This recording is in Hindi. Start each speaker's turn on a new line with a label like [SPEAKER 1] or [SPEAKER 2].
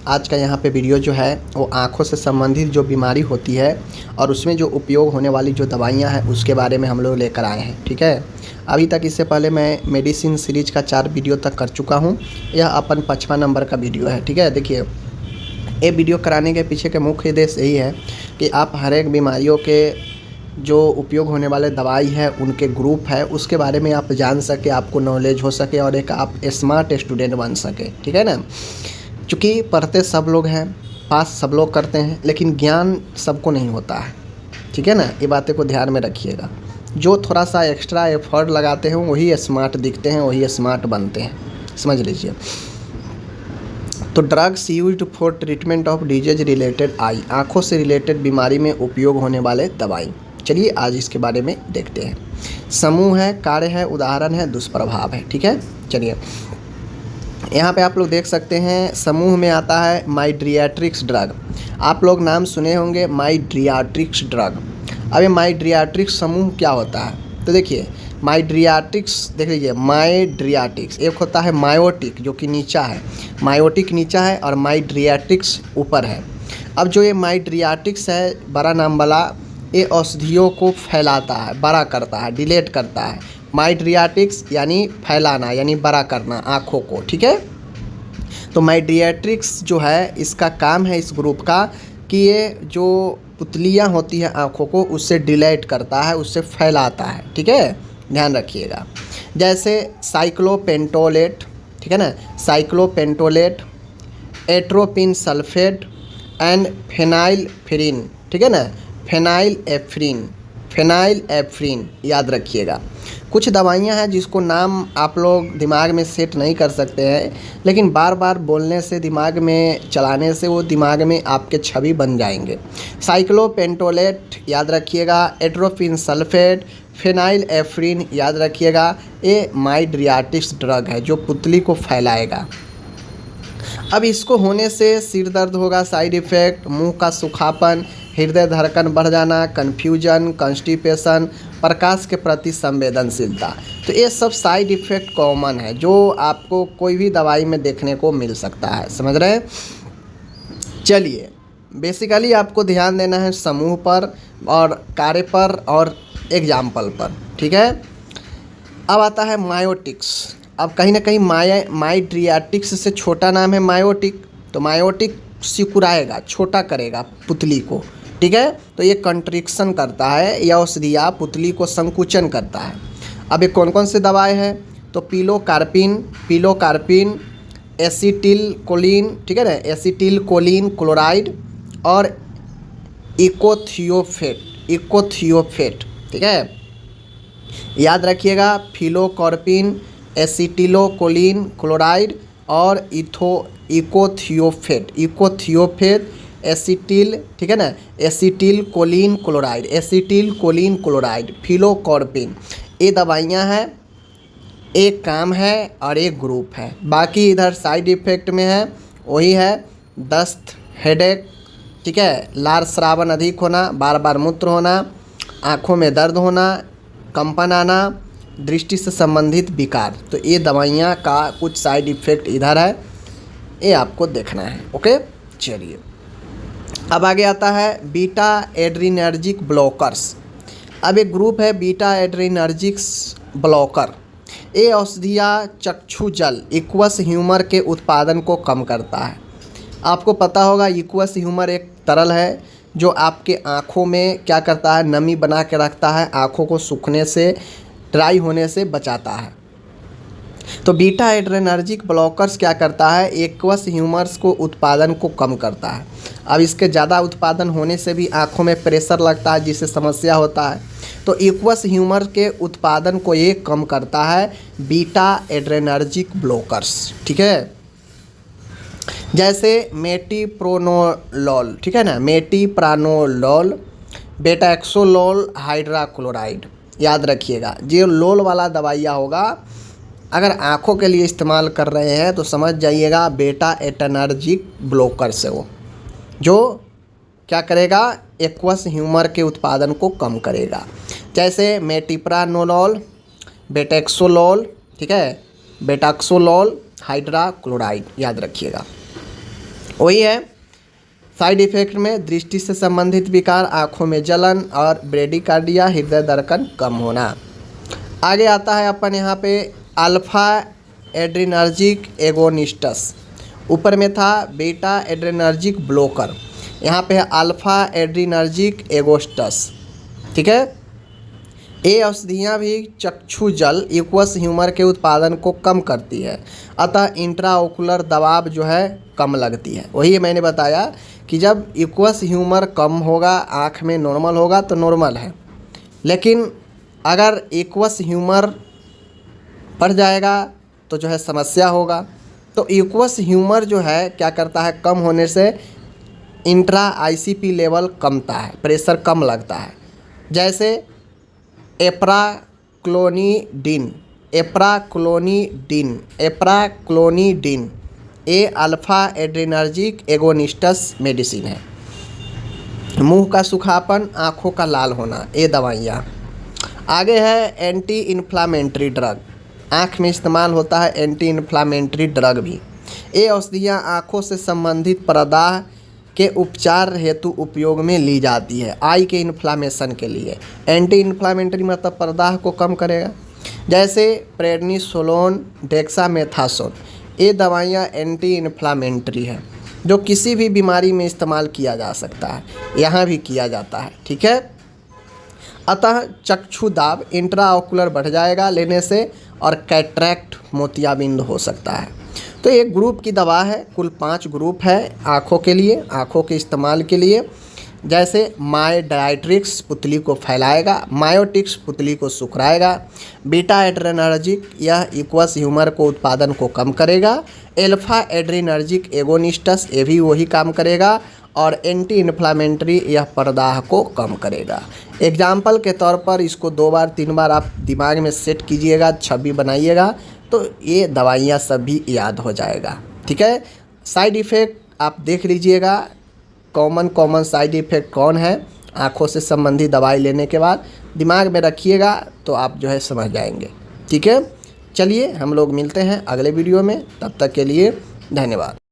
[SPEAKER 1] आज का यहाँ पे वीडियो जो है वो आँखों से संबंधित जो बीमारी होती है और उसमें जो उपयोग होने वाली जो दवाइयाँ हैं उसके बारे में हम लोग लेकर आए हैं। ठीक है, अभी तक इससे पहले मैं मेडिसिन सीरीज का 4 वीडियो तक कर चुका हूँ। यह अपन 55 नंबर का वीडियो है। ठीक है, देखिए ये वीडियो कराने के पीछे के मुख्य उद्देश्य यही है कि आप हर एक बीमारियों के जो उपयोग होने वाले दवाई है उनके ग्रुप है उसके बारे में आप जान सके, आपको नॉलेज हो सके और एक आप स्मार्ट स्टूडेंट बन सके। ठीक है ना, चूँकि पढ़ते सब लोग हैं, पास सब लोग करते हैं, लेकिन ज्ञान सबको नहीं होता है। ठीक है ना, ये बातें को ध्यान में रखिएगा। जो थोड़ा सा एक्स्ट्रा एफर्ट लगाते हैं वही स्मार्ट दिखते हैं, वही स्मार्ट बनते हैं, समझ लीजिए। तो drugs used for treatment of disease related I, आँखों से रिलेटेड बीमारी में उपयोग होने वाले दवाई। चलिए आज इसके बारे में देखते हैं। समूह है, कार्य है, उदाहरण है, दुष्प्रभाव है। ठीक है, चलिए यहाँ पे आप लोग देख सकते हैं समूह में आता है माइड्रियाट्रिक्स ड्रग। आप लोग नाम सुने होंगे माइड्रियाट्रिक्स ड्रग। अब ये माइड्रियाट्रिक्स समूह क्या होता है, तो देखिए माइड्रियाट्रिक्स देख लीजिए, माइड्रियाट्रिक्स एक होता है मायोटिक जो कि नीचा है, मायोटिक नीचा है और माइड्रियाट्रिक्स ऊपर है। अब जो ये माइड्रियाट्रिक्स है बड़ा नाम वाला, ये औषधियों को फैलाता है, बड़ा करता है, डिलेट करता है। माइड्रियाट्रिक्स यानी फैलाना यानी बड़ा करना आँखों को। ठीक है, तो माइड्रियाट्रिक्स जो है इसका काम है इस ग्रुप का कि ये जो पुतलियाँ होती हैं आँखों को उससे डिलेट करता है, उससे फैलाता है। ठीक है, ध्यान रखिएगा। जैसे साइक्लोपेंटोलेट, ठीक है ना, साइक्लोपेंटोलेट, एट्रोपिन सल्फेट एंड फेनाइलफ्रिन। ठीक है ना, फेनाइलएफ्रिन याद रखिएगा। कुछ दवाइयाँ हैं जिसको नाम आप लोग दिमाग में सेट नहीं कर सकते हैं, लेकिन बार बार बोलने से, दिमाग में चलाने से वो दिमाग में आपके छवि बन जाएंगे। साइक्लोपेंटोलेट याद रखिएगा, एट्रोपिन सल्फेट, फेनाइलएफ्रिन याद रखिएगा। ये माइड्रियाट्रिक्स ड्रग है जो पुतली को फैलाएगा। अब इसको होने से सिर दर्द होगा, साइड इफ़ेक्ट, मुंह का सूखापन, हृदय धड़कन बढ़ जाना, कन्फ्यूजन, कॉन्स्टिपेशन, प्रकाश के प्रति संवेदनशीलता। तो ये सब साइड इफ़ेक्ट कॉमन है जो आपको कोई भी दवाई में देखने को मिल सकता है, समझ रहे हैं। चलिए बेसिकली आपको ध्यान देना है समूह पर और कार्य पर और एग्जाम्पल पर। ठीक है, अब आता है मायोटिक्स। अब कहीं ना कहीं माइड्रियाट्रिक्स से छोटा नाम है मायोटिक, तो मायोटिक सिकुड़ाएगा, छोटा करेगा पुतली को। ठीक है, तो ये कंट्रिक्शन करता है, यह औषधिया पुतली को संकुचन करता है। अब ये कौन कौन से दवाएं हैं, तो पिलोकार्पिन, एसिटिल कोलिन, ठीक है ना, एसिटिल कोलिन क्लोराइड और इकोथियोफेट। ठीक है, याद रखिएगा, फिलोकार्पिन, एसिटिलोकोलिन क्लोराइड और इकोथियोफेट एसिटिल, ठीक है ना, एसिटिल कोलिन क्लोराइड, फिलोकार्पिन। ये दवाइयाँ हैं, एक काम है और एक ग्रुप है। बाकी इधर साइड इफ़ेक्ट में है वही है दस्त, हेडेक, ठीक है, लार स्रावन अधिक होना, बार बार मूत्र होना, आँखों में दर्द होना, कंपन आना, दृष्टि से संबंधित विकार। तो ये दवाइयाँ का कुछ साइड इफ़ेक्ट इधर है, ये आपको देखना है। ओके, चलिए अब आगे आता है बीटा एड्रीनर्जिक ब्लॉकर्स। अब एक ग्रुप है बीटा एड्रीनर्जिक्स ब्लॉकर। ये औषधियाँ चक्षु जल इक्वस ह्यूमर के उत्पादन को कम करता है। आपको पता होगा इक्वस ह्यूमर एक तरल है जो आपके आँखों में क्या करता है, नमी बना के रखता है, आँखों को सूखने से, ड्राई होने से बचाता है। तो बीटा एड्रेनर्जिक ब्लॉकर्स क्या करता है, एक्वस ह्यूमर्स को उत्पादन को कम करता है। अब इसके ज़्यादा उत्पादन होने से भी आँखों में प्रेशर लगता है जिससे समस्या होता है। तो एक्वस ह्यूमर के उत्पादन को ये कम करता है बीटा एड्रेनर्जिक ब्लॉकर्स। ठीक है, जैसे मेटिप्रोनोलोल, ठीक है ना, मेटिप्रानोलोल, बेटाक्सोलोल हाइड्राक्लोराइड याद रखिएगा। जो लोल वाला दवाइयाँ होगा अगर आँखों के लिए इस्तेमाल कर रहे हैं तो समझ जाइएगा बेटा एड्रेनर्जिक ब्लॉकर से वो जो क्या करेगा, एक्वस ह्यूमर के उत्पादन को कम करेगा। जैसे मेटिप्रानोलोल, बेटाक्सोलोल, ठीक है, बेटाक्सोलोल हाइड्राक्लोराइड याद रखिएगा। वही है साइड इफ़ेक्ट में दृष्टि से संबंधित विकार, आँखों में जलन और ब्रेडिकार्डिया, हृदय धड़कन कम होना। आगे आता है अपन यहाँ पे अल्फा एड्रिनर्जिक एगोनिस्टस, ऊपर में था बीटा एड्रिनर्जिक ब्लोकर, यहाँ पे है अल्फा एड्रिनर्जिक एगोस्टस। ठीक है, ये औषधियाँ भी चक्षु जल एक्वस ह्यूमर के उत्पादन को कम करती है, अतः इंट्राओकुलर दबाव जो है कम लगती है। वही मैंने बताया कि जब एक्वस ह्यूमर कम होगा, आँख में नॉर्मल होगा तो नॉर्मल है, लेकिन अगर एक्वस ह्यूमर बढ़ जाएगा तो जो है समस्या होगा। तो एक्वस ह्यूमर जो है क्या करता है, कम होने से इंट्रा आईसीपी लेवल कमता है, प्रेशर कम लगता है। जैसे एप्राक्लोनिडिन ये अल्फा एड्रिनर्जिक एगोनिस्टस मेडिसिन है। मुंह का सूखापन, आँखों का लाल होना, ये दवाइयाँ। आगे है एंटी इन्फ्लामेटरी ड्रग, आँख में इस्तेमाल होता है एंटी इन्फ्लामेटरी ड्रग भी। ये औषधियाँ आँखों से संबंधित प्रदाह के उपचार हेतु उपयोग में ली जाती है, आई के इन्फ्लामेशन के लिए। एंटी इन्फ्लामेटरी मतलब प्रदाह को कम करेगा। जैसे प्रेडनिसोलोन, डेक्सामेथासोन, ये दवाइयाँ एंटी इन्फ्लामेटरी है जो किसी भी बीमारी में इस्तेमाल किया जा सकता है, यहाँ भी किया जाता है। ठीक है, अतः चक्षु दाब इंट्राओकुलर बढ़ जाएगा लेने से और कैटरैक्ट मोतियाबिंद हो सकता है। तो एक ग्रुप की दवा है, कुल 5 ग्रुप है आँखों के लिए, आँखों के इस्तेमाल के लिए। जैसे मायोडायट्रिक्स पुतली को फैलाएगा, मायोटिक्स पुतली को सुखराएगा, बीटा एड्रेनर्जिक यह एक्वस ह्यूमर को उत्पादन को कम करेगा, एल्फा एड्रिनर्जिक एगोनिस्टस ये भी वही काम करेगा, और एंटी इन्फ्लामेटरी यह प्रदाह को कम करेगा। एग्जाम्पल के तौर पर इसको 2 बार 3 बार आप दिमाग में सेट कीजिएगा, छवि बनाइएगा तो ये दवाइयाँ सब भी याद हो जाएगा। ठीक है, साइड इफ़ेक्ट आप देख लीजिएगा, कॉमन साइड इफ़ेक्ट कौन है आँखों से संबंधित दवाई लेने के बाद, दिमाग में रखिएगा तो आप जो है समझ जाएंगे। ठीक है, चलिए हम लोग मिलते हैं अगले वीडियो में, तब तक के लिए धन्यवाद।